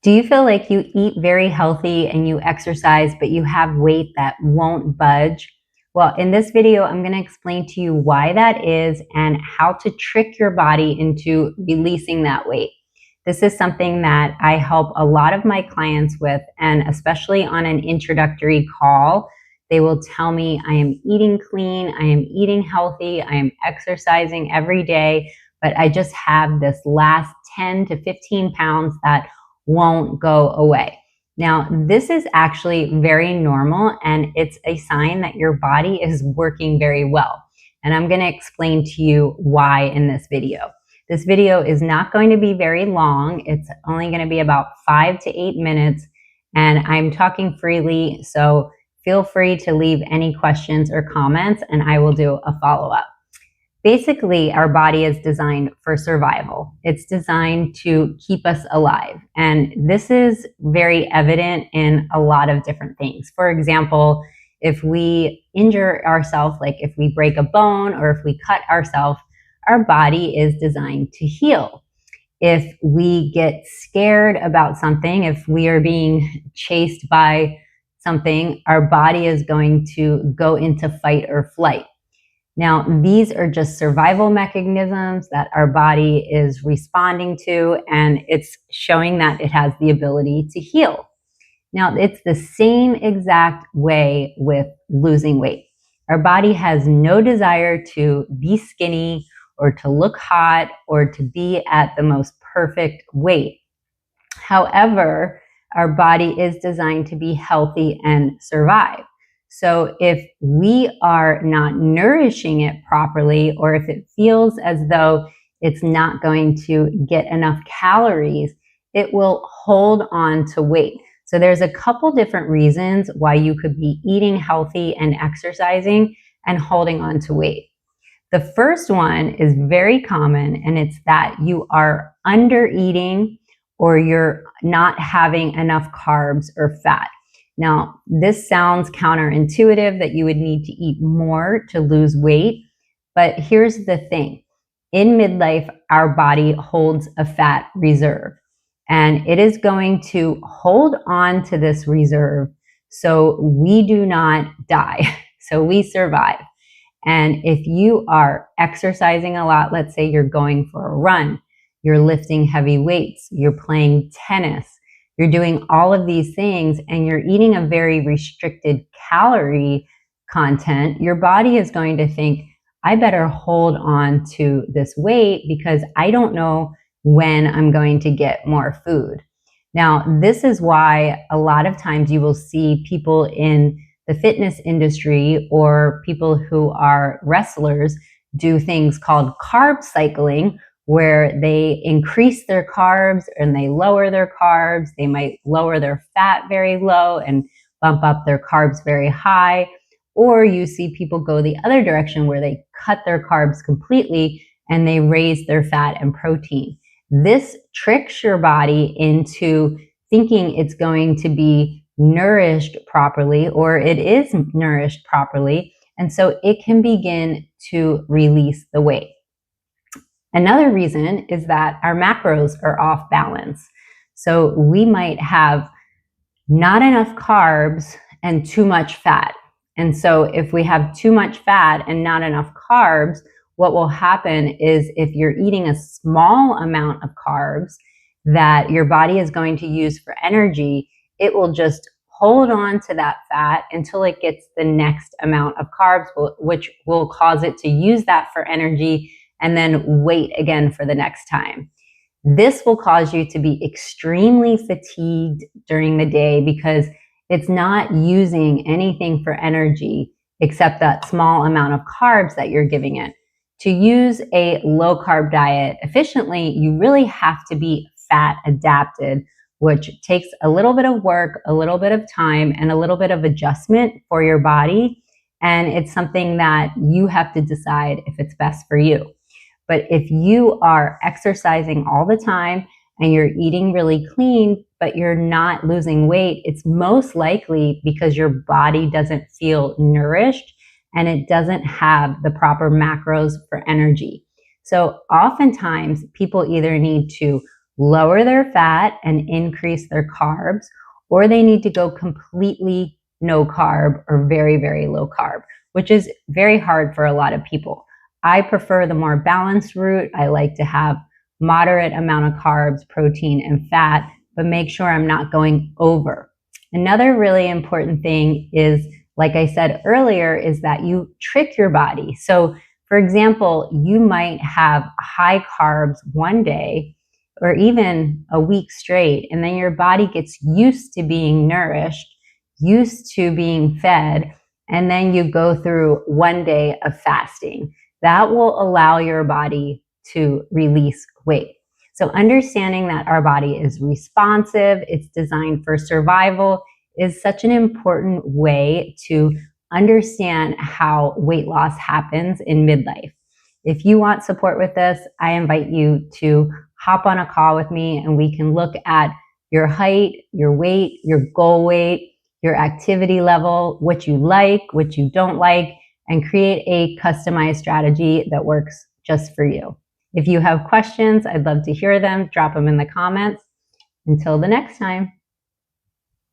Do you feel like you eat very healthy and you exercise, but you have weight that won't budge? Well, in this video, I'm going to explain to you why that is and how to trick your body into releasing that weight. This is something that I help a lot of my clients with, and especially on an introductory call, they will tell me, I am eating clean, I am eating healthy, I am exercising every day, but I just have this last 10 to 15 pounds that won't go away. Now, this is actually very normal, and it's a sign that your body is working very well. And I'm going to explain to you why in this video. This video is not going to be very long. It's only going to be about 5 to 8 minutes, and I'm talking freely, so feel free to leave any questions or comments, and I will do a follow-up. Basically, our body is designed for survival. It's designed to keep us alive. And this is very evident in a lot of different things. For example, if we injure ourselves, like if we break a bone or if we cut ourselves, our body is designed to heal. If we get scared about something, if we are being chased by something, our body is going to go into fight or flight. Now, these are just survival mechanisms that our body is responding to, and it's showing that it has the ability to heal. Now, it's the same exact way with losing weight. Our body has no desire to be skinny or to look hot or to be at the most perfect weight. However, our body is designed to be healthy and survive. So if we are not nourishing it properly, or if it feels as though it's not going to get enough calories, it will hold on to weight. So there's a couple different reasons why you could be eating healthy and exercising and holding on to weight. The first one is very common, and it's that you are under eating or you're not having enough carbs or fat. Now, this sounds counterintuitive that you would need to eat more to lose weight, but here's the thing. In midlife, our body holds a fat reserve, and it is going to hold on to this reserve so we do not die, so we survive. And if you are exercising a lot, let's say you're going for a run, you're lifting heavy weights, you're playing tennis, you're doing all of these things, and you're eating a very restricted calorie content, your body is going to think, I better hold on to this weight because I don't know when I'm going to get more food. Now, this is why a lot of times you will see people in the fitness industry or people who are wrestlers do things called carb cycling, where they increase their carbs and they lower their carbs. They might lower their fat very low and bump up their carbs very high. Or you see people go the other direction where they cut their carbs completely and they raise their fat and protein. This tricks your body into thinking it's going to be nourished properly, or it is nourished properly, and so it can begin to release the weight. Another reason is that our macros are off balance. So we might have not enough carbs and too much fat. And so if we have too much fat and not enough carbs, what will happen is if you're eating a small amount of carbs that your body is going to use for energy, it will just hold on to that fat until it gets the next amount of carbs, which will cause it to use that for energy and then wait again for the next time. This will cause you to be extremely fatigued during the day because it's not using anything for energy except that small amount of carbs that you're giving it. To use a low carb diet efficiently, you really have to be fat adapted, which takes a little bit of work, a little bit of time, and a little bit of adjustment for your body. And it's something that you have to decide if it's best for you. But if you are exercising all the time and you're eating really clean, but you're not losing weight, it's most likely because your body doesn't feel nourished and it doesn't have the proper macros for energy. So oftentimes people either need to lower their fat and increase their carbs, or they need to go completely no carb or very, very low carb, which is very hard for a lot of people. I prefer the more balanced route. I like to have moderate amount of carbs, protein, and fat, but make sure I'm not going over. Another really important thing is, like I said earlier, is that you trick your body. So, for example, you might have high carbs one day or even a week straight, and then your body gets used to being nourished, used to being fed, and then you go through one day of fasting. That will allow your body to release weight. So understanding that our body is responsive, it's designed for survival, is such an important way to understand how weight loss happens in midlife. If you want support with this, I invite you to hop on a call with me and we can look at your height, your weight, your goal weight, your activity level, what you like, what you don't like, and create a customized strategy that works just for you. If you have questions, I'd love to hear them. Drop them in the comments. Until the next time.